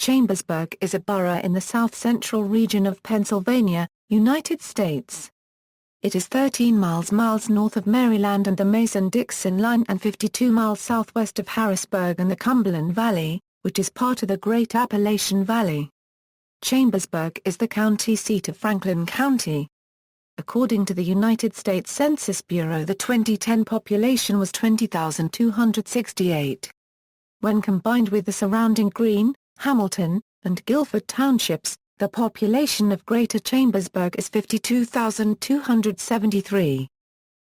Chambersburg is a borough in the south-central region of Pennsylvania, United States. It is 13 miles north of Maryland and the Mason-Dixon line and 52 miles southwest of Harrisburg and the Cumberland Valley, which is part of the Great Appalachian Valley. Chambersburg is the county seat of Franklin County. According to the United States Census Bureau, the 2010 population was 20,268. When combined with the surrounding Greene, Hamilton, and Guilford Townships, the population of Greater Chambersburg is 52,273.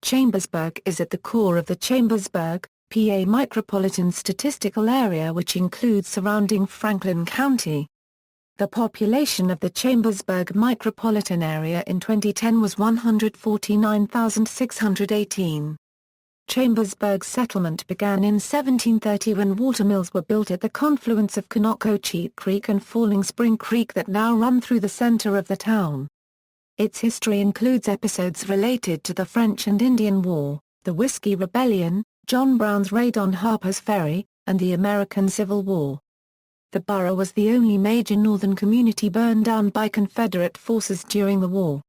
Chambersburg is at the core of the Chambersburg, PA Micropolitan Statistical Area, which includes surrounding Franklin County. The population of the Chambersburg Micropolitan Area in 2010 was 149,618. Chambersburg's settlement began in 1730 when watermills were built at the confluence of Conococheague Creek and Falling Spring Creek that now run through the center of the town. Its history includes episodes related to the French and Indian War, the Whiskey Rebellion, John Brown's raid on Harpers Ferry, and the American Civil War. The borough was the only major northern community burned down by Confederate forces during the war.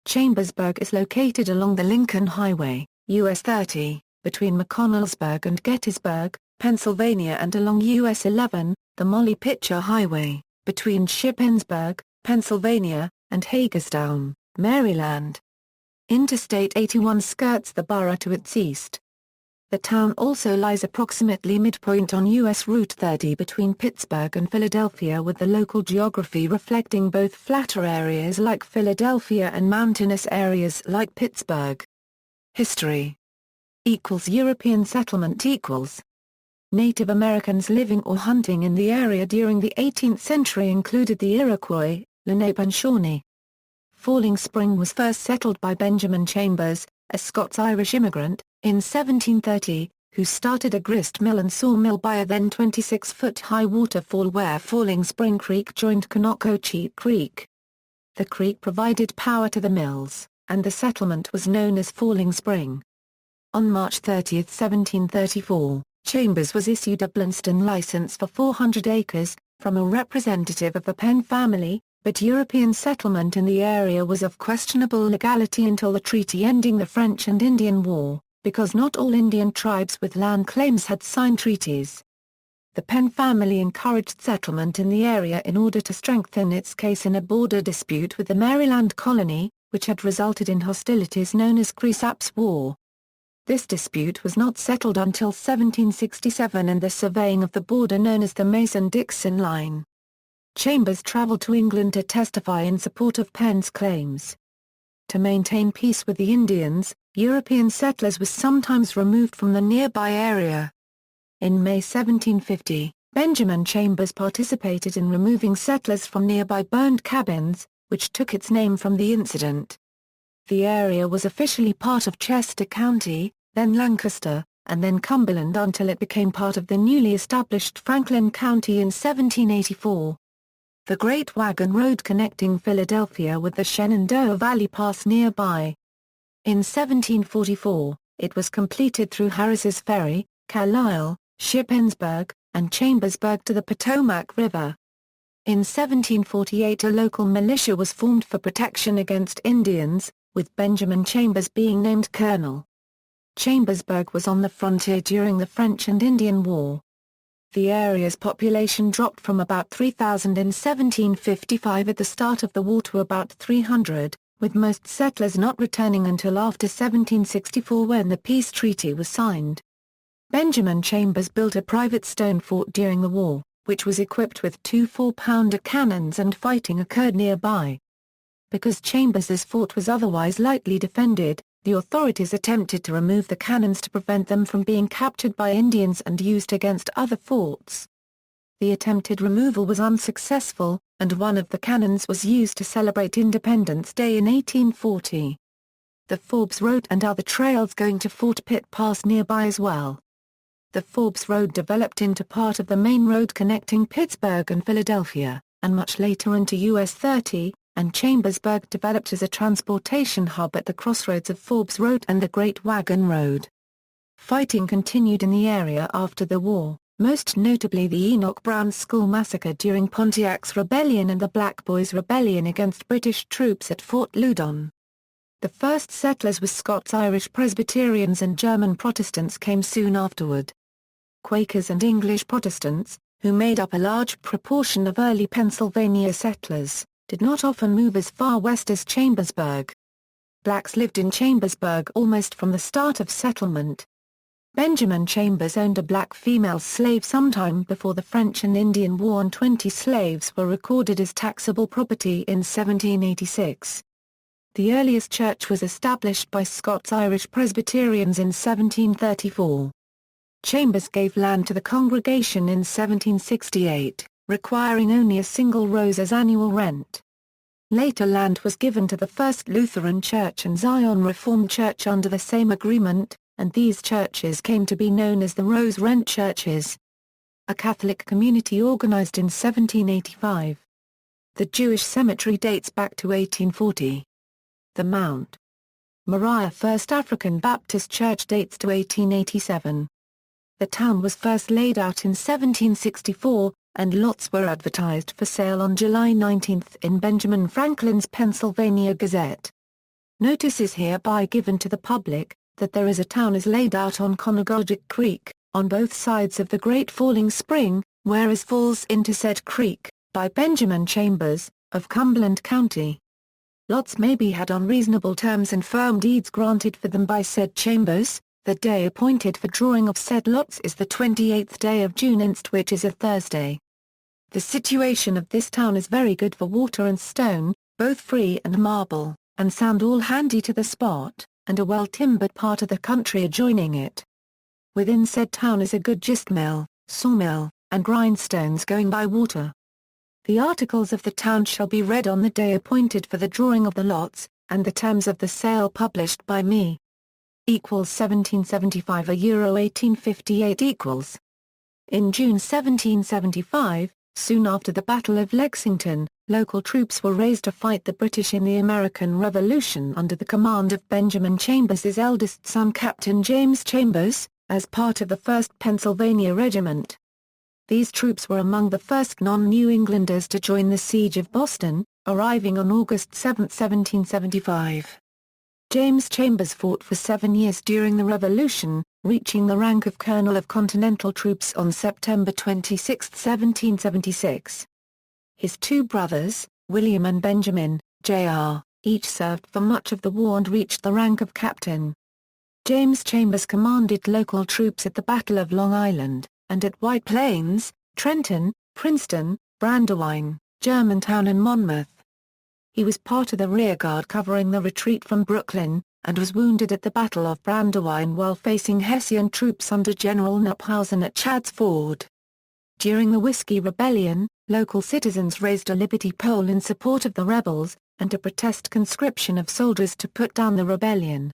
Chambersburg is located along the Lincoln Highway, US 30, between McConnellsburg and Gettysburg, Pennsylvania, and along US 11, the Molly Pitcher Highway, between Shippensburg, Pennsylvania, and Hagerstown, Maryland. Interstate 81 skirts the borough to its east. The town also lies approximately midpoint on US Route 30 between Pittsburgh and Philadelphia, with the local geography reflecting both flatter areas like Philadelphia and mountainous areas like Pittsburgh. History = European settlement = Native Americans living or hunting in the area during the 18th century included the Iroquois, Lenape and Shawnee. Falling Spring was first settled by Benjamin Chambers, a Scots-Irish immigrant, in 1730, who started a grist mill and sawmill by a then 26-foot-high waterfall where Falling Spring Creek joined Conococheague Creek. The creek provided power to the mills, and the settlement was known as Falling Spring. On March 30, 1734, Chambers was issued a Blunston license for 400 acres, from a representative of the Penn family, but European settlement in the area was of questionable legality until the treaty ending the French and Indian War, because not all Indian tribes with land claims had signed treaties. The Penn family encouraged settlement in the area in order to strengthen its case in a border dispute with the Maryland colony, which had resulted in hostilities known as Cresap's War. This dispute was not settled until 1767 and the surveying of the border known as the Mason-Dixon line. Chambers traveled to England to testify in support of Penn's claims. To maintain peace with the Indians, European settlers were sometimes removed from the nearby area. In May 1750, Benjamin Chambers participated in removing settlers from nearby burned cabins, which took its name from the incident. The area was officially part of Chester County, then Lancaster, and then Cumberland until it became part of the newly established Franklin County in 1784. The Great Wagon Road connecting Philadelphia with the Shenandoah Valley passed nearby. In 1744, it was completed through Harpers Ferry, Carlisle, Shippensburg, and Chambersburg to the Potomac River. In 1748 a local militia was formed for protection against Indians, with Benjamin Chambers being named colonel. Chambersburg was on the frontier during the French and Indian War. The area's population dropped from about 3,000 in 1755 at the start of the war to about 300, with most settlers not returning until after 1764 when the peace treaty was signed. Benjamin Chambers built a private stone fort during the war, which was equipped with 2 4-pounder cannons, and fighting occurred nearby. Because Chambers's fort was otherwise lightly defended, the authorities attempted to remove the cannons to prevent them from being captured by Indians and used against other forts. The attempted removal was unsuccessful, and one of the cannons was used to celebrate Independence Day in 1840. The Forbes Road and other trails going to Fort Pitt passed nearby as well. The Forbes Road developed into part of the main road connecting Pittsburgh and Philadelphia, and much later into US 30, and Chambersburg developed as a transportation hub at the crossroads of Forbes Road and the Great Wagon Road. Fighting continued in the area after the war, most notably the Enoch Brown School Massacre during Pontiac's Rebellion and the Black Boys' Rebellion against British troops at Fort Loudon. The first settlers were Scots-Irish Presbyterians and German Protestants came soon afterward. Quakers and English Protestants, who made up a large proportion of early Pennsylvania settlers, did not often move as far west as Chambersburg. Blacks lived in Chambersburg almost from the start of settlement. Benjamin Chambers owned a black female slave sometime before the French and Indian War, and 20 slaves were recorded as taxable property in 1786. The earliest church was established by Scots-Irish Presbyterians in 1734. Chambers gave land to the congregation in 1768, requiring only a single rose as annual rent. Later land was given to the First Lutheran Church and Zion Reformed Church under the same agreement, and these churches came to be known as the Rose Rent Churches. A Catholic community organized in 1785. The Jewish cemetery dates back to 1840. The Mount Moriah First African Baptist Church dates to 1887. The town was first laid out in 1764, and lots were advertised for sale on July 19 in Benjamin Franklin's Pennsylvania Gazette. Notice is hereby given to the public, that there is a town is laid out on Conococheague Creek, on both sides of the Great Falling Spring, whereas falls into said creek, by Benjamin Chambers, of Cumberland County. Lots may be had on reasonable terms and firm deeds granted for them by said Chambers. The day appointed for drawing of said lots is the 28th day of June inst, which is a Thursday. The situation of this town is very good for water and stone, both free and marble, and sand all handy to the spot, and a well-timbered part of the country adjoining it. Within said town is a good grist mill, sawmill, and grindstones going by water. The articles of the town shall be read on the day appointed for the drawing of the lots, and the terms of the sale published by me. Equals 1775 Euro 1858 equals. In June 1775, soon after the Battle of Lexington, local troops were raised to fight the British in the American Revolution under the command of Benjamin Chambers's eldest son Captain James Chambers, as part of the 1st Pennsylvania Regiment. These troops were among the first non-New Englanders to join the Siege of Boston, arriving on August 7, 1775. James Chambers fought for 7 years during the Revolution, reaching the rank of Colonel of Continental Troops on September 26, 1776. His two brothers, William and Benjamin, Jr., each served for much of the war and reached the rank of captain. James Chambers commanded local troops at the Battle of Long Island, and at White Plains, Trenton, Princeton, Brandywine, Germantown and Monmouth. He was part of the rearguard covering the retreat from Brooklyn, and was wounded at the Battle of Brandywine while facing Hessian troops under General Knuphausen at Chadds Ford. During the Whiskey Rebellion, local citizens raised a liberty pole in support of the rebels, and to protest conscription of soldiers to put down the rebellion.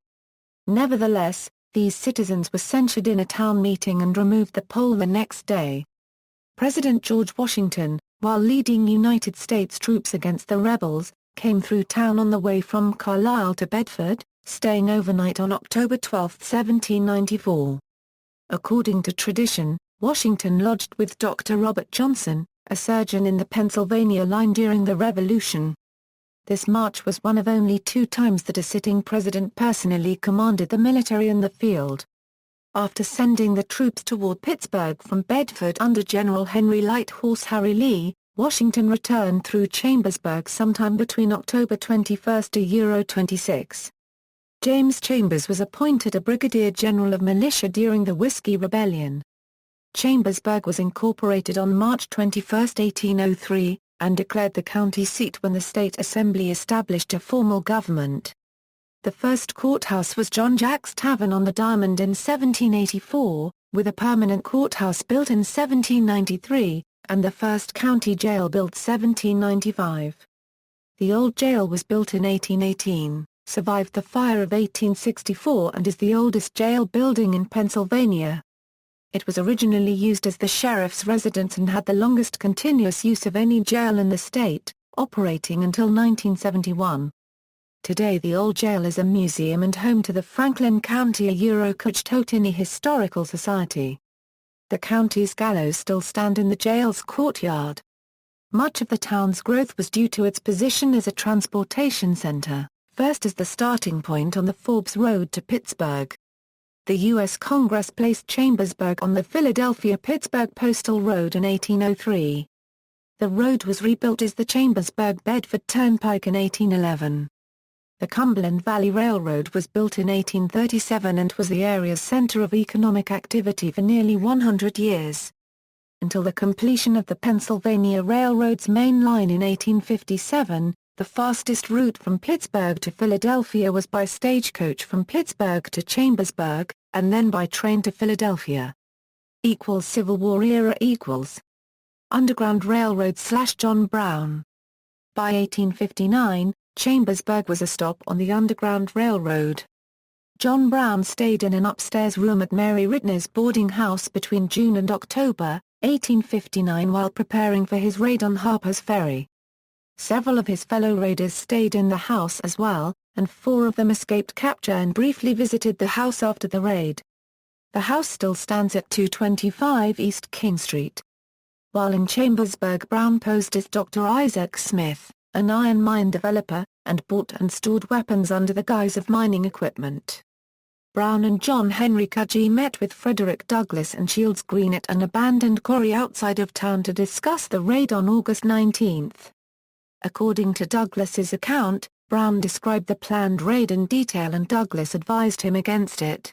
Nevertheless, these citizens were censured in a town meeting and removed the pole the next day. President George Washington, while leading United States troops against the rebels, came through town on the way from Carlisle to Bedford, staying overnight on October 12, 1794. According to tradition, Washington lodged with Dr. Robert Johnson, a surgeon in the Pennsylvania line during the Revolution. This march was one of only 2 times that a sitting president personally commanded the military in the field. After sending the troops toward Pittsburgh from Bedford under General Henry Light Horse Harry Lee, Washington returned through Chambersburg sometime between October 21 to Euro 26. James Chambers was appointed a brigadier general of militia during the Whiskey Rebellion. Chambersburg was incorporated on March 21, 1803, and declared the county seat when the state assembly established a formal government. The first courthouse was John Jack's Tavern on the Diamond in 1784, with a permanent courthouse built in 1793, and the first county jail built 1795. The old jail was built in 1818, survived the fire of 1864 and is the oldest jail building in Pennsylvania. It was originally used as the sheriff's residence and had the longest continuous use of any jail in the state, operating until 1971. Today the old jail is a museum and home to the Franklin County Conococheague Historical Society. The county's gallows still stand in the jail's courtyard. Much of the town's growth was due to its position as a transportation center, first as the starting point on the Forbes Road to Pittsburgh. The U.S. Congress placed Chambersburg on the Philadelphia-Pittsburgh Postal Road in 1803. The road was rebuilt as the Chambersburg-Bedford Turnpike in 1811. The Cumberland Valley Railroad was built in 1837 and was the area's center of economic activity for nearly 100 years. Until the completion of the Pennsylvania Railroad's main line in 1857, the fastest route from Pittsburgh to Philadelphia was by stagecoach from Pittsburgh to Chambersburg, and then by train to Philadelphia. Civil War era Underground Railroad / John Brown. By 1859, Chambersburg was a stop on the Underground Railroad. John Brown stayed in an upstairs room at Mary Ritner's boarding house between June and October, 1859 while preparing for his raid on Harpers Ferry. Several of his fellow raiders stayed in the house as well, and 4 of them escaped capture and briefly visited the house after the raid. The house still stands at 225 East King Street. While in Chambersburg, Brown posed as Dr. Isaac Smith, an iron mine developer, and bought and stored weapons under the guise of mining equipment. Brown and John Henry Conococheague met with Frederick Douglass and Shields Greene at an abandoned quarry outside of town to discuss the raid on August 19. According to Douglass's account, Brown described the planned raid in detail and Douglass advised him against it.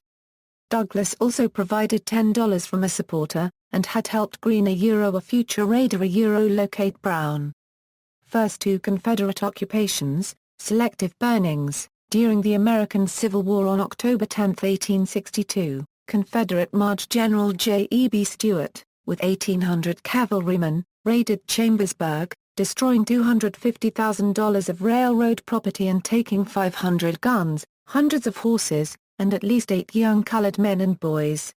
Douglass also provided $10 from a supporter, and had helped Greene a future raider locate Brown. First 2 Confederate occupations, selective burnings. During the American Civil War on October 10, 1862, Confederate March General J.E.B. Stuart, with 1,800 cavalrymen, raided Chambersburg, destroying $250,000 of railroad property and taking 500 guns, hundreds of horses, and at least 8 young colored men and boys.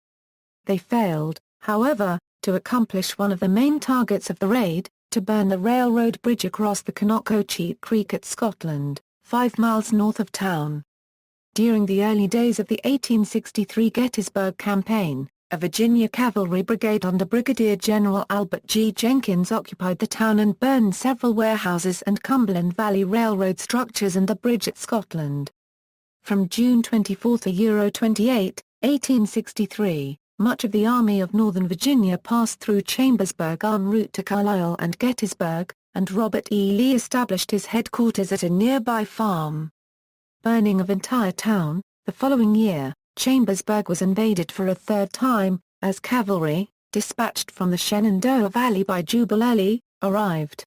They failed, however, to accomplish one of the main targets of the raid, to burn the railroad bridge across the Conococheague Creek at Scotland, 5 miles north of town. During the early days of the 1863 Gettysburg Campaign, a Virginia cavalry brigade under Brigadier General Albert G. Jenkins occupied the town and burned several warehouses and Cumberland Valley Railroad structures and the bridge at Scotland. From June 24 to 28, 1863, much of the Army of Northern Virginia passed through Chambersburg en route to Carlisle and Gettysburg, and Robert E. Lee established his headquarters at a nearby farm. Burning of entire town. The following year, Chambersburg was invaded for a 3rd time, as cavalry, dispatched from the Shenandoah Valley by Jubal Early, arrived.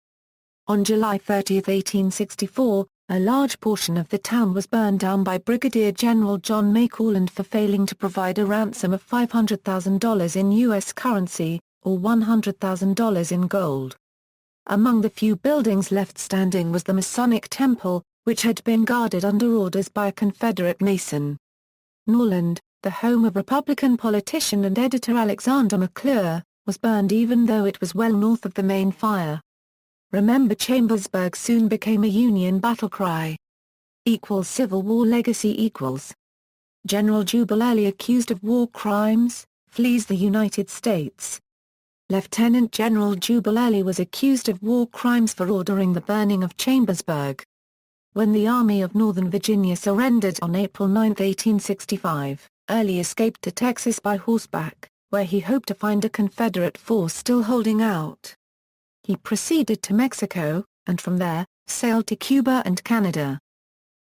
On July 30, 1864, a large portion of the town was burned down by Brigadier General John McClelland for failing to provide a ransom of $500,000 in U.S. currency, or $100,000 in gold. Among the few buildings left standing was the Masonic Temple, which had been guarded under orders by a Confederate Mason. Norland, the home of Republican politician and editor Alexander McClure, was burned even though it was well north of the main fire. Remember Chambersburg soon became a Union battle cry. Civil War legacy General Jubal Early accused of war crimes, flees the United States. Lieutenant General Jubal Early was accused of war crimes for ordering the burning of Chambersburg. When the Army of Northern Virginia surrendered on April 9, 1865, Early escaped to Texas by horseback, where he hoped to find a Confederate force still holding out. He proceeded to Mexico, and from there, sailed to Cuba and Canada.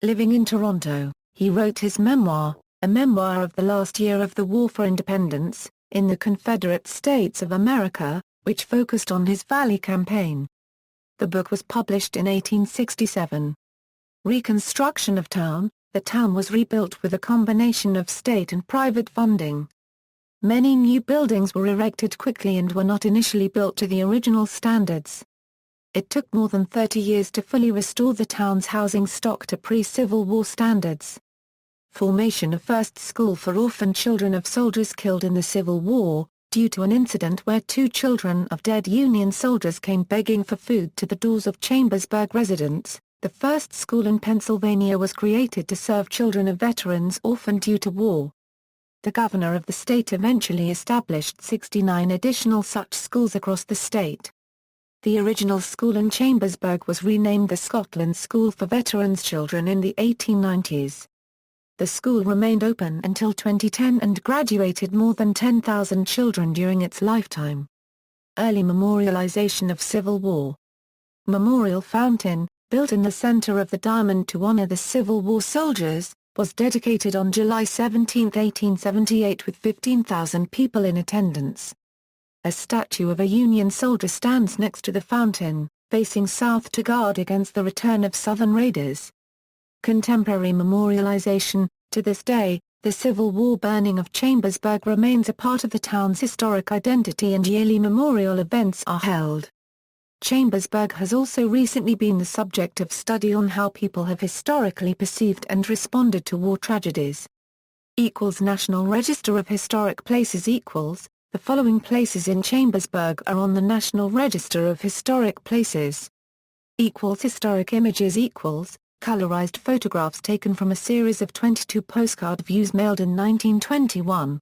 Living in Toronto, he wrote his memoir, a memoir of the last year of the War for Independence, in the Confederate States of America, which focused on his Valley campaign. The book was published in 1867. Reconstruction of town. The town was rebuilt with a combination of state and private funding. Many new buildings were erected quickly and were not initially built to the original standards. It took more than 30 years to fully restore the town's housing stock to pre-Civil War standards. Formation of first school for orphan children of soldiers killed in the Civil War, due to an incident where 2 children of dead Union soldiers came begging for food to the doors of Chambersburg residents. The first school in Pennsylvania was created to serve children of veterans orphaned due to war. The governor of the state eventually established 69 additional such schools across the state. The original school in Chambersburg was renamed the Scotland School for Veterans Children in the 1890s. The school remained open until 2010 and graduated more than 10,000 children during its lifetime. Early memorialization of Civil War. Memorial Fountain, built in the center of the diamond to honor the Civil War soldiers, was dedicated on July 17, 1878 with 15,000 people in attendance. A statue of a Union soldier stands next to the fountain, facing south to guard against the return of Southern raiders. Contemporary memorialization. To this day, the Civil War burning of Chambersburg remains a part of the town's historic identity and yearly memorial events are held. Chambersburg has also recently been the subject of study on how people have historically perceived and responded to war tragedies. National Register of Historic Places The following places in Chambersburg are on the National Register of Historic Places. Historic images Colorized photographs taken from a series of 22 postcard views mailed in 1921.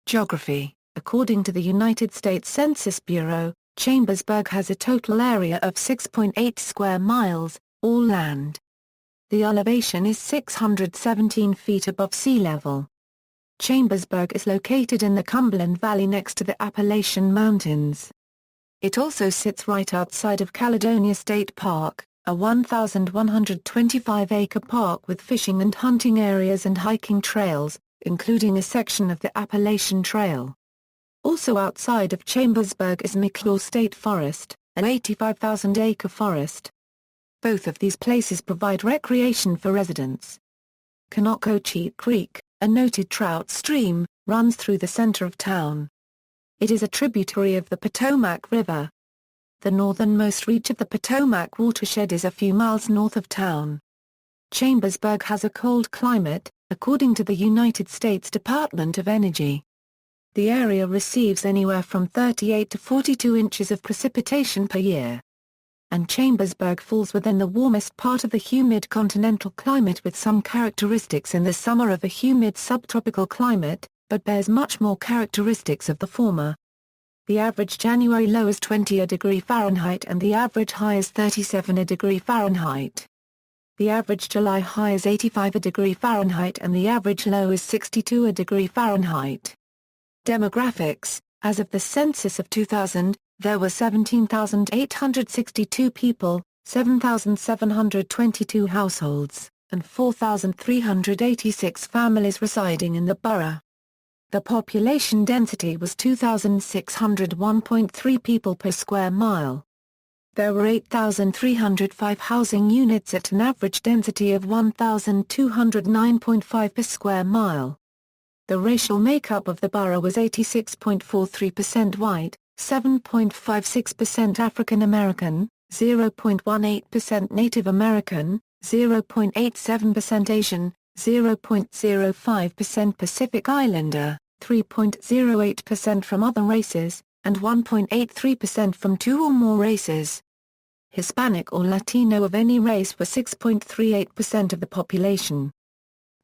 Geography. According to the United States Census Bureau, Chambersburg has a total area of 6.8 square miles, all land. The elevation is 617 feet above sea level. Chambersburg is located in the Cumberland Valley next to the Appalachian Mountains. It also sits right outside of Caledonia State Park, a 1,125-acre park with fishing and hunting areas and hiking trails, including a section of the Appalachian Trail. Also outside of Chambersburg is McClaw State Forest, an 85,000-acre forest. Both of these places provide recreation for residents. Conococheague Creek, a noted trout stream, runs through the center of town. It is a tributary of the Potomac River. The northernmost reach of the Potomac watershed is a few miles north of town. Chambersburg has a cold climate, according to the United States Department of Energy. The area receives anywhere from 38 to 42 inches of precipitation per year. And Chambersburg falls within the warmest part of the humid continental climate with some characteristics in the summer of a humid subtropical climate, but bears much more characteristics of the former. The average January low is 20°F and the average high is 37°F. The average July high is 85°F and the average low is 62°F. Demographics. As of the census of 2000, there were 17,862 people, 7,722 households, and 4,386 families residing in the borough. The population density was 2,601.3 people per square mile. There were 8,305 housing units at an average density of 1,209.5 per square mile. The racial makeup of the borough was 86.43% white, 7.56% African American, 0.18% Native American, 0.87% Asian, 0.05% Pacific Islander, 3.08% from other races, and 1.83% from two or more races. Hispanic or Latino of any race were 6.38% of the population.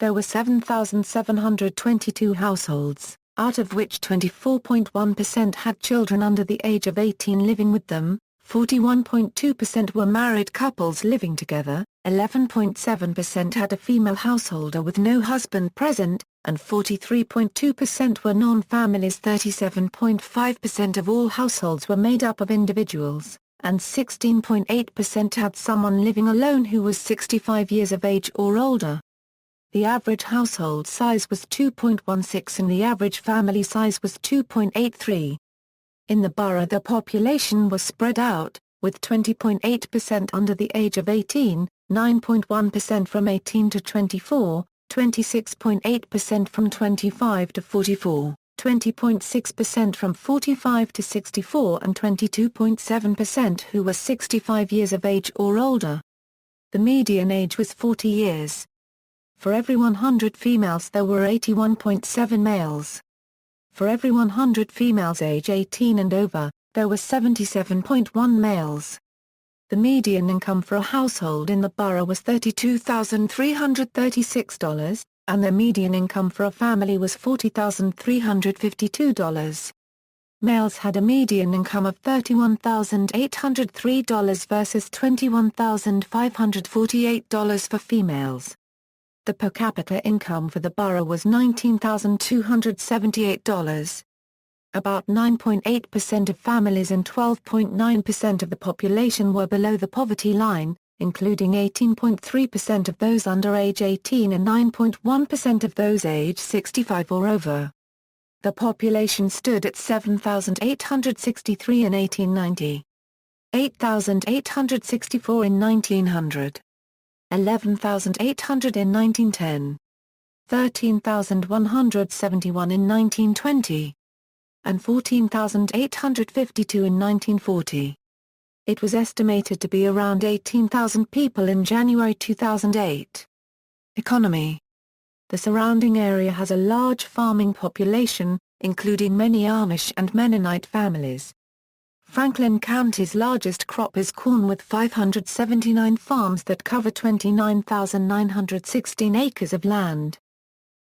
There were 7,722 households, out of which 24.1% had children under the age of 18 living with them, 41.2% were married couples living together, 11.7% had a female householder with no husband present, and 43.2% were non-families. 37.5% of all households were made up of individuals, and 16.8% had someone living alone who was 65 years of age or older. The average household size was 2.16 and the average family size was 2.83. In the borough the population was spread out, with 20.8% under the age of 18, 9.1% from 18 to 24, 26.8% from 25 to 44, 20.6% from 45 to 64 and 22.7% who were 65 years of age or older. The median age was 40 years. For every 100 females there were 81.7 males. For every 100 females age 18 and over, there were 77.1 males. The median income for a household in the borough was $32,336, and the median income for a family was $40,352. Males had a median income of $31,803 versus $21,548 for females. The per capita income for the borough was $19,278. About 9.8% of families and 12.9% of the population were below the poverty line, including 18.3% of those under age 18 and 9.1% of those age 65 or over. The population stood at 7,863 in 1890. 8,864 in 1900. 11,800 in 1910. 13,171 in 1920. And 14,852 in 1940. It was estimated to be around 18,000 people in January 2008. Economy. The surrounding area has a large farming population, including many Amish and Mennonite families. Franklin County's largest crop is corn with 579 farms that cover 29,916 acres of land.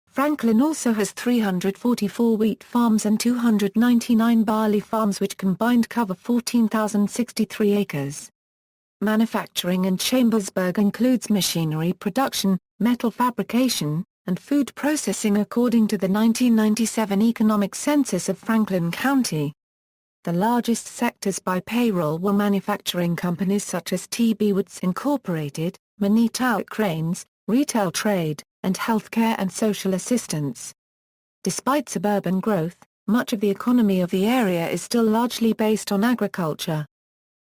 Franklin also has 344 wheat farms and 299 barley farms which combined cover 14,063 acres. Manufacturing in Chambersburg includes machinery production, metal fabrication, and food processing according to the 1997 Economic Census of Franklin County. The largest sectors by payroll were manufacturing companies such as T.B. Woods Incorporated, Manitowoc Cranes, retail trade, and healthcare and social assistance. Despite suburban growth, much of the economy of the area is still largely based on agriculture.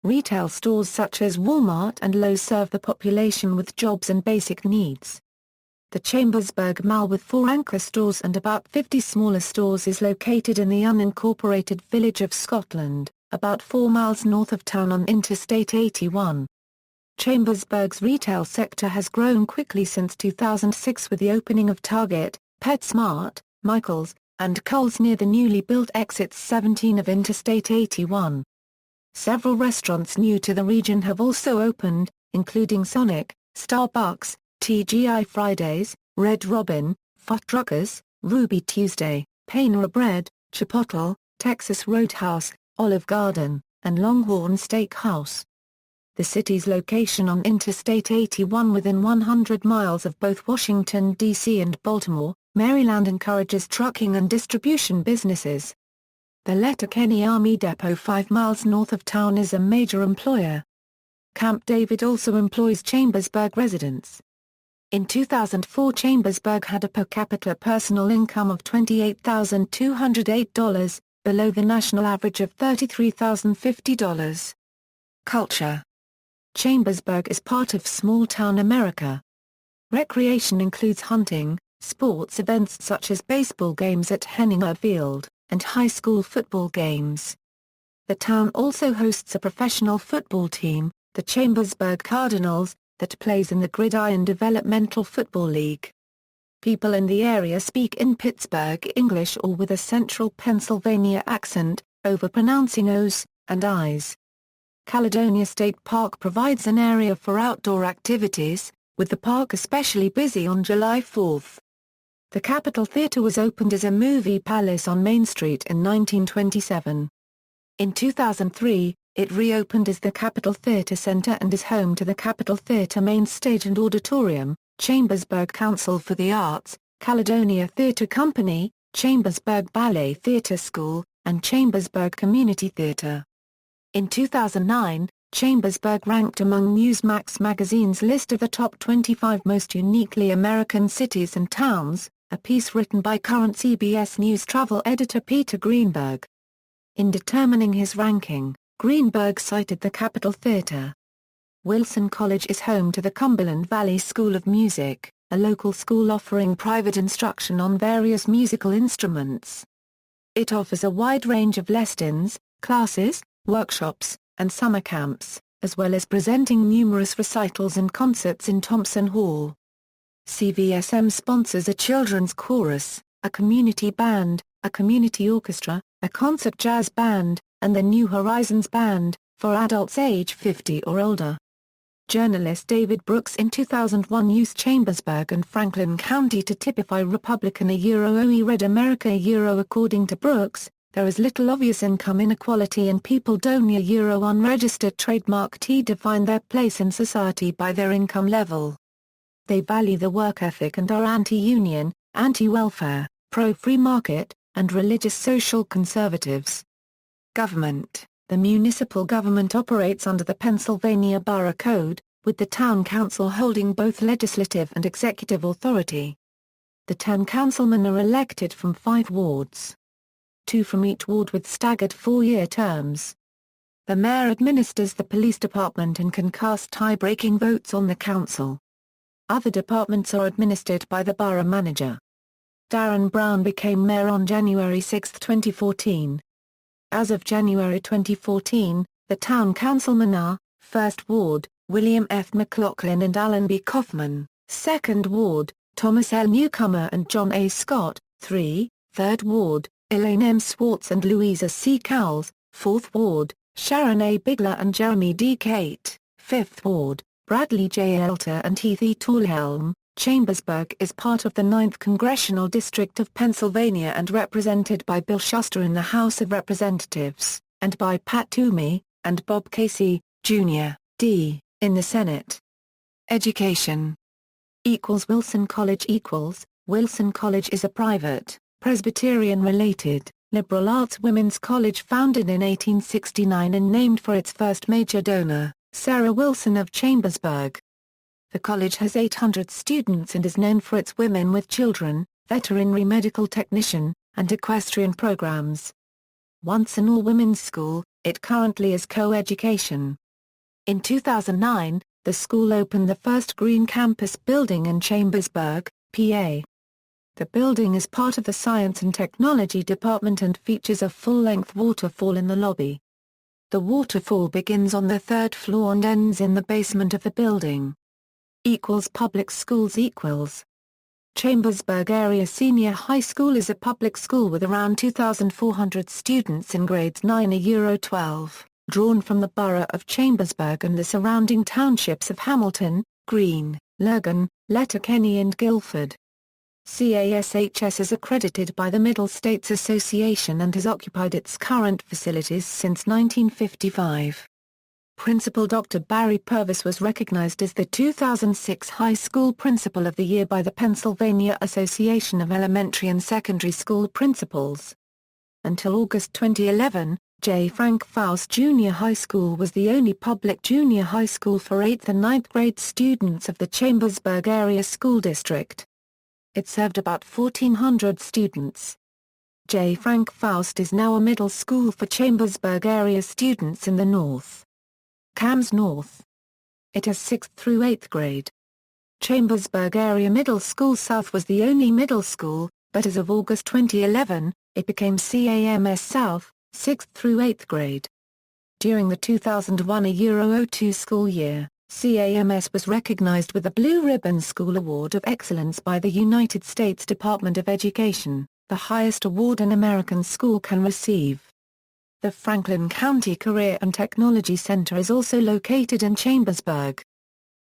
Retail stores such as Walmart and Lowe's serve the population with jobs and basic needs. The Chambersburg Mall with 4 anchor stores and about 50 smaller stores is located in the unincorporated village of Scotland, about 4 miles north of town on Interstate 81. Chambersburg's retail sector has grown quickly since 2006 with the opening of Target, PetSmart, Michaels, and Kohl's near the newly built exits 17 of Interstate 81. Several restaurants new to the region have also opened, including Sonic, Starbucks, TGI Fridays, Red Robin, Fuddruckers, Ruby Tuesday, Panera Bread, Chipotle, Texas Roadhouse, Olive Garden, and Longhorn Steakhouse. The city's location on Interstate 81 within 100 miles of both Washington, D.C. and Baltimore, Maryland encourages trucking and distribution businesses. The Letterkenny Army Depot 5 miles north of town is a major employer. Camp David also employs Chambersburg residents. In 2004 Chambersburg had a per capita personal income of $28,208, below the national average of $33,050. Culture. Chambersburg is part of small-town America. Recreation includes hunting, sports events such as baseball games at Henninger Field, and high school football games. The town also hosts a professional football team, the Chambersburg Cardinals, that plays in the Gridiron Developmental Football League. People in the area speak in Pittsburgh English or with a central Pennsylvania accent, overpronouncing O's and I's. Caledonia State Park provides an area for outdoor activities, with the park especially busy on July 4th. The Capitol Theater was opened as a movie palace on Main Street in 1927. In 2003, it reopened as the Capitol Theater Center and is home to the Capitol Theater Main Stage and Auditorium, Chambersburg Council for the Arts, Caledonia Theater Company, Chambersburg Ballet Theater School, and Chambersburg Community Theater. In 2009, Chambersburg ranked among Newsmax magazine's list of the top 25 most uniquely American cities and towns, a piece written by current CBS News travel editor Peter Greenberg. In determining his ranking, Greenberg cited the Capitol Theater. Wilson College is home to the Cumberland Valley School of Music, a local school offering private instruction on various musical instruments. It offers a wide range of lessons, classes, workshops, and summer camps, as well as presenting numerous recitals and concerts in Thompson Hall. CVSM sponsors a children's chorus, a community band, a community orchestra, a concert jazz band, and the New Horizons Band, for adults age 50 or older. Journalist David Brooks in 2001 used Chambersburg and Franklin County to typify Republican OE Red America according to Brooks, there is little obvious income inequality and people don't unregistered trademark T define their place in society by their income level. They value the work ethic and are anti-union, anti-welfare, pro-free market, and religious social conservatives. Government. The municipal government operates under the Pennsylvania Borough Code, with the town council holding both legislative and executive authority. The town councilmen are elected from 5 wards. 2 from each ward with staggered 4-year terms. The mayor administers the police department and can cast tie-breaking votes on the council. Other departments are administered by the borough manager. Darren Brown became mayor on January 6, 2014. As of January 2014, the town councilmen are, 1st Ward, William F. McLaughlin and Alan B. Kaufman, 2nd Ward, Thomas L. Newcomer and John A. Scott, 3rd Ward, Elaine M. Swartz and Louisa C. Cowles, 4th Ward, Sharon A. Bigler and Jeremy D. Cate, 5th Ward, Bradley J. Elter and Heath E. Tallhelm. Chambersburg is part of the 9th Congressional District of Pennsylvania and represented by Bill Shuster in the House of Representatives, and by Pat Toomey, and Bob Casey, Jr., D., in the Senate. Education. Wilson College Wilson College is a private, Presbyterian-related, liberal arts women's college founded in 1869 and named for its first major donor, Sarah Wilson of Chambersburg. The college has 800 students and is known for its women with children, veterinary medical technician, and equestrian programs. Once an all-women's school, it currently is co-education. In 2009, the school opened the first Greene campus building in Chambersburg, PA. The building is part of the Science and Technology Department and features a full-length waterfall in the lobby. The waterfall begins on the 3rd floor and ends in the basement of the building. Public schools Chambersburg Area Senior High School is a public school with around 2,400 students in grades 9 to 12, drawn from the borough of Chambersburg and the surrounding townships of Hamilton, Greene, Logan, Letterkenny and Guilford. CASHS is accredited by the Middle States Association and has occupied its current facilities since 1955. Principal Dr. Barry Purvis was recognized as the 2006 High School Principal of the Year by the Pennsylvania Association of Elementary and Secondary School Principals. Until August 2011, J. Frank Faust Junior High School was the only public junior high school for 8th and 9th grade students of the Chambersburg Area School District. It served about 1,400 students. J. Frank Faust is now a middle school for Chambersburg area students in the north. CAMS North. It has 6th through 8th grade. Chambersburg Area Middle School South was the only middle school, but as of August 2011, it became CAMS South, 6th through 8th grade. During the 2001-02 school year, CAMS was recognized with the Blue Ribbon School Award of Excellence by the United States Department of Education, the highest award an American school can receive. The Franklin County Career and Technology Center is also located in Chambersburg.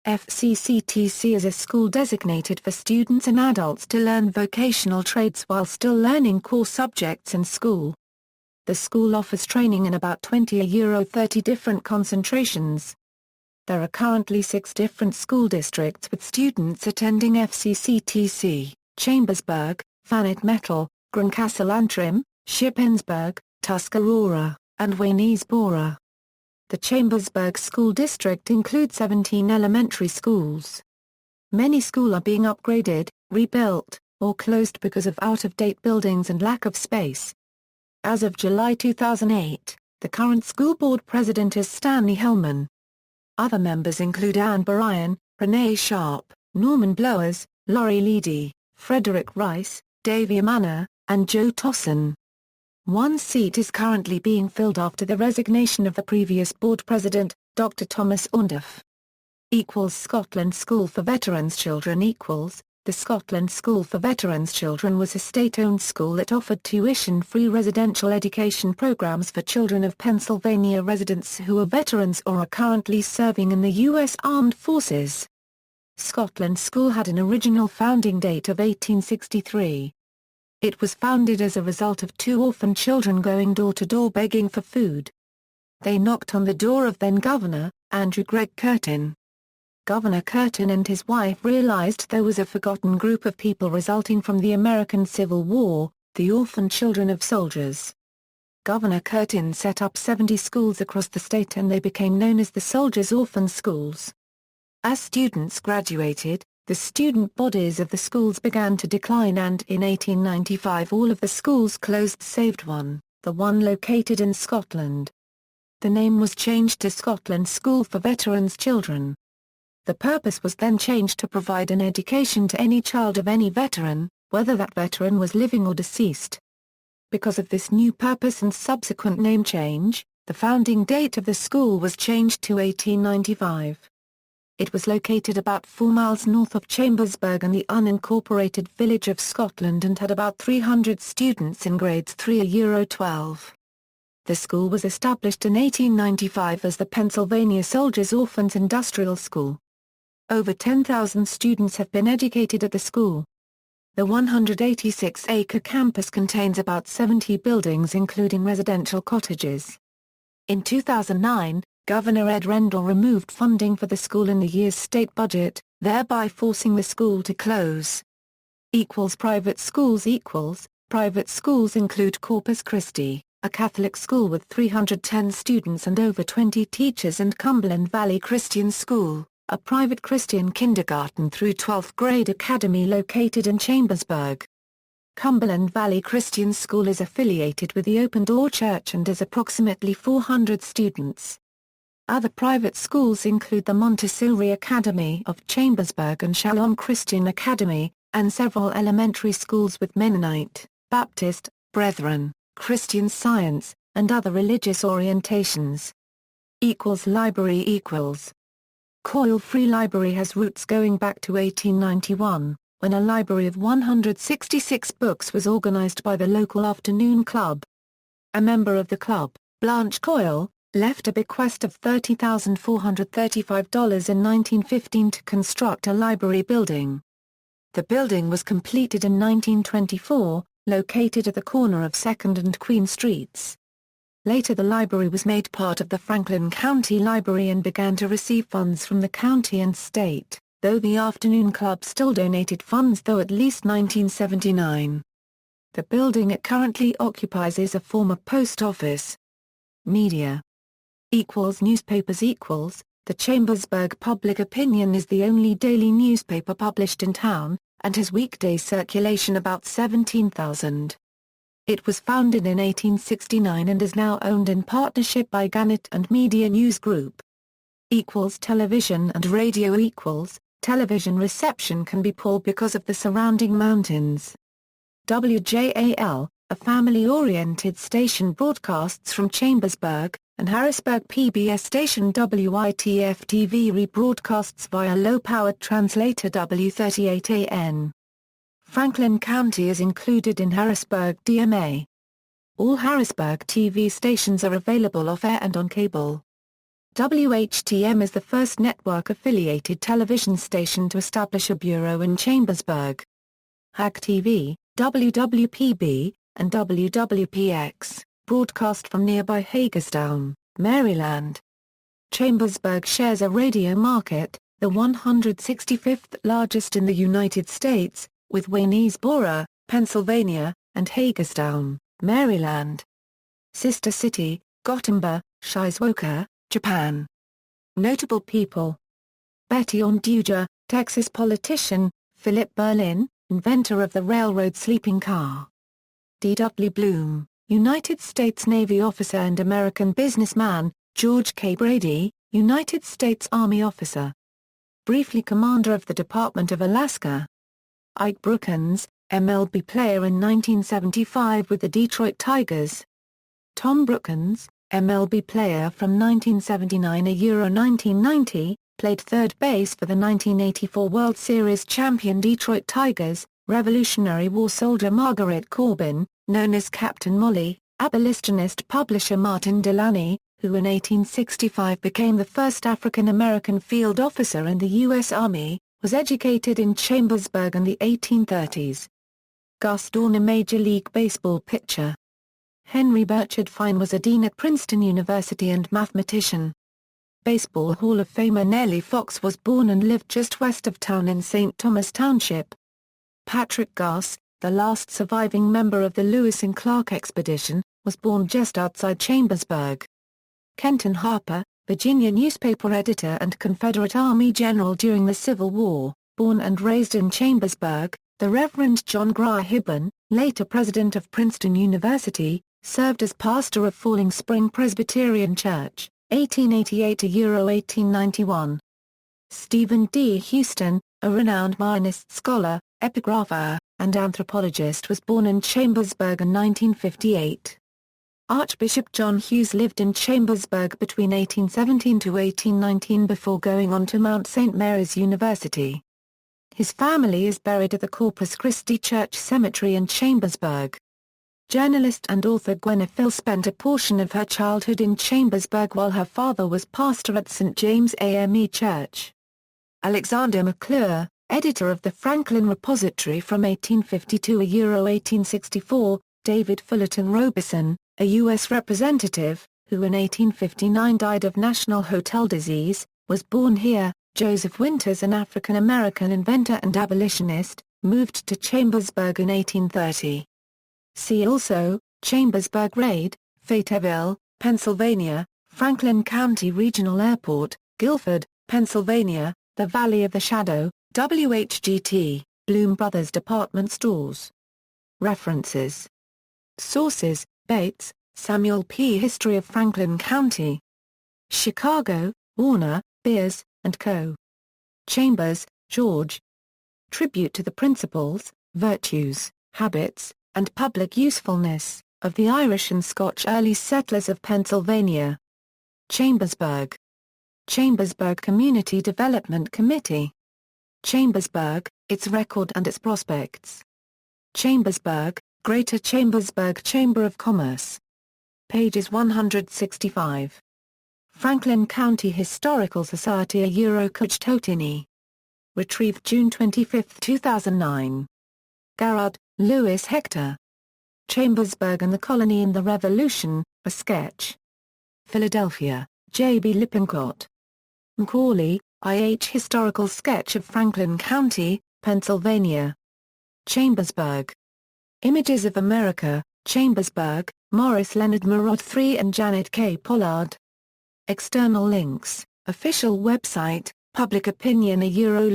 FCCTC is a school designated for students and adults to learn vocational trades while still learning core subjects in school. The school offers training in about 30 different concentrations. There are currently 6 different school districts with students attending FCCTC, Chambersburg, Thanet Metal, Greencastle Antrim, Shippensburg, Tuscarora, and Waynesboro. The Chambersburg School District includes 17 elementary schools. Many schools are being upgraded, rebuilt, or closed because of out-of-date buildings and lack of space. As of July 2008, the current school board president is Stanley Hellman. Other members include Ann Bryan, Renee Sharp, Norman Blowers, Laurie Leedy, Frederick Rice, Davia Manor, and Joe Tosson. One seat is currently being filled after the resignation of the previous board president, Dr. Thomas Orndorff. Scotland School for Veterans Children The Scotland School for Veterans Children was a state-owned school that offered tuition-free residential education programs for children of Pennsylvania residents who are veterans or are currently serving in the U.S. Armed Forces. Scotland School had an original founding date of 1863. It was founded as a result of two orphan children going door-to-door begging for food. They knocked on the door of then-Governor, Andrew Gregg Curtin. Governor Curtin and his wife realized there was a forgotten group of people resulting from the American Civil War, the orphan children of soldiers. Governor Curtin set up 70 schools across the state and they became known as the Soldiers' Orphan Schools. As students graduated, the student bodies of the schools began to decline and in 1895 all of the schools closed save one, the one located in Scotland. The name was changed to Scotland School for Veterans Children. The purpose was then changed to provide an education to any child of any veteran, whether that veteran was living or deceased. Because of this new purpose and subsequent name change, the founding date of the school was changed to 1895. It was located about 4 miles north of Chambersburg in the unincorporated village of Scotland and had about 300 students in grades 3-12. The school was established in 1895 as the Pennsylvania Soldiers' Orphans Industrial School. Over 10,000 students have been educated at the school. The 186-acre campus contains about 70 buildings including residential cottages. In 2009, Governor Ed Rendell removed funding for the school in the year's state budget, thereby forcing the school to close. Private schools. Private schools include Corpus Christi, a Catholic school with 310 students and over 20 teachers, and Cumberland Valley Christian School, a private Christian kindergarten through 12th grade academy located in Chambersburg. Cumberland Valley Christian School is affiliated with the Open Door Church and has approximately 400 students. Other private schools include the Montessori Academy of Chambersburg and Shalom Christian Academy, and several elementary schools with Mennonite, Baptist, Brethren, Christian Science, and other religious orientations. Library. Coyle Free Library has roots going back to 1891, when a library of 166 books was organized by the local afternoon club. A member of the club, Blanche Coyle, left a bequest of $30,435 in 1915 to construct a library building. The building was completed in 1924, located at the corner of 2nd and Queen Streets. Later the library was made part of the Franklin County Library and began to receive funds from the county and state, though the afternoon club still donated funds at least 1979. The building it currently occupies is a former post office. Media. Newspapers. The Chambersburg Public Opinion is the only daily newspaper published in town, and has weekday circulation about 17,000. It was founded in 1869 and is now owned in partnership by Gannett and Media News Group. Television and radio. Television reception can be poor because of the surrounding mountains. WJAL, a family-oriented station, broadcasts from Chambersburg, and Harrisburg PBS station WITF-TV rebroadcasts via low-powered translator W38AN. Franklin County is included in Harrisburg DMA. All Harrisburg TV stations are available off-air and on cable. WHTM is the first network-affiliated television station to establish a bureau in Chambersburg. HAG TV, WWPB, and WWPX, broadcast from nearby Hagerstown, Maryland. Chambersburg shares a radio market, the 165th largest in the United States, with Waynesboro, Pennsylvania, and Hagerstown, Maryland. Sister city, Gotemba, Shizuoka, Japan. Notable people: Betty Onduja, Texas politician; Philip Berlin, inventor of the railroad sleeping car; D. Dudley Bloom, United States Navy officer and American businessman; George K. Brady, United States Army officer. Briefly commander of the Department of Alaska. Ike Brookins, MLB player in 1975 with the Detroit Tigers. Tom Brookins, MLB player from 1979 to 1990, played third base for the 1984 World Series champion Detroit Tigers. Revolutionary War soldier Margaret Corbin, known as Captain Molly, abolitionist publisher Martin Delany, who in 1865 became the first African-American field officer in the U.S. Army, was educated in Chambersburg in the 1830s. Gus Dorn, a Major League Baseball pitcher. Henry Burchard Fine was a dean at Princeton University and mathematician. Baseball Hall of Famer Nellie Fox was born and lived just west of town in St. Thomas Township. Patrick Goss, the last surviving member of the Lewis and Clark expedition, was born just outside Chambersburg. Kenton Harper, Virginia newspaper editor and Confederate Army general during the Civil War, born and raised in Chambersburg. The Reverend John Grier Hibben, later president of Princeton University, served as pastor of Falling Spring Presbyterian Church, 1888–1891. Stephen D. Houston, a renowned Marinist scholar, epigrapher, and anthropologist, was born in Chambersburg in 1958. Archbishop John Hughes lived in Chambersburg between 1817 to 1819 before going on to Mount St. Mary's University. His family is buried at the Corpus Christi Church Cemetery in Chambersburg. Journalist and author Gwenna Phil spent a portion of her childhood in Chambersburg while her father was pastor at St. James AME Church. Alexander McClure, editor of the Franklin Repository from 1852–1864, David Fullerton Robeson, a U.S. representative, who in 1859 died of National Hotel Disease, was born here. Joseph Winters, an African-American inventor and abolitionist, moved to Chambersburg in 1830. See also, Chambersburg Raid, Fayetteville, Pennsylvania, Franklin County Regional Airport, Guilford, Pennsylvania, the Valley of the Shadow, WHGT, Bloom Brothers Department Stores. References. Sources: Bates, Samuel P. History of Franklin County. Chicago, Warner, Beers, and Co. Chambers, George. Tribute to the Principles, Virtues, Habits, and Public Usefulness, of the Irish and Scotch Early Settlers of Pennsylvania. Chambersburg. Chambersburg Community Development Committee. Chambersburg, its record and its prospects. Chambersburg, Greater Chambersburg Chamber of Commerce. Pages 165. Franklin County Historical Society Conococheague. Retrieved June 25, 2009. Garrard, Louis Hector. Chambersburg and the Colony in the Revolution, a Sketch. Philadelphia, J. B. Lippincott. Macaulay, I. H. Historical Sketch of Franklin County, Pennsylvania. Chambersburg. Images of America, Chambersburg, Morris Leonard Murad III and Janet K. Pollard. External links, official website, Public Opinion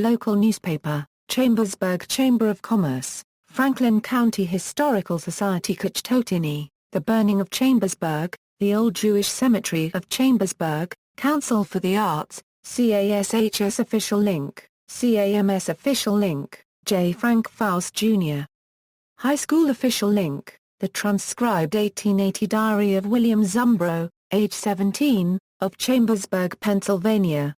Local newspaper, Chambersburg Chamber of Commerce, Franklin County Historical Society Conococheague, The Burning of Chambersburg, The Old Jewish Cemetery of Chambersburg, Council for the Arts, CASHS Official Link, CAMS Official Link, J. Frank Faust Jr. High School Official Link, The Transcribed 1880 Diary of William Zumbro, age 17, of Chambersburg, Pennsylvania.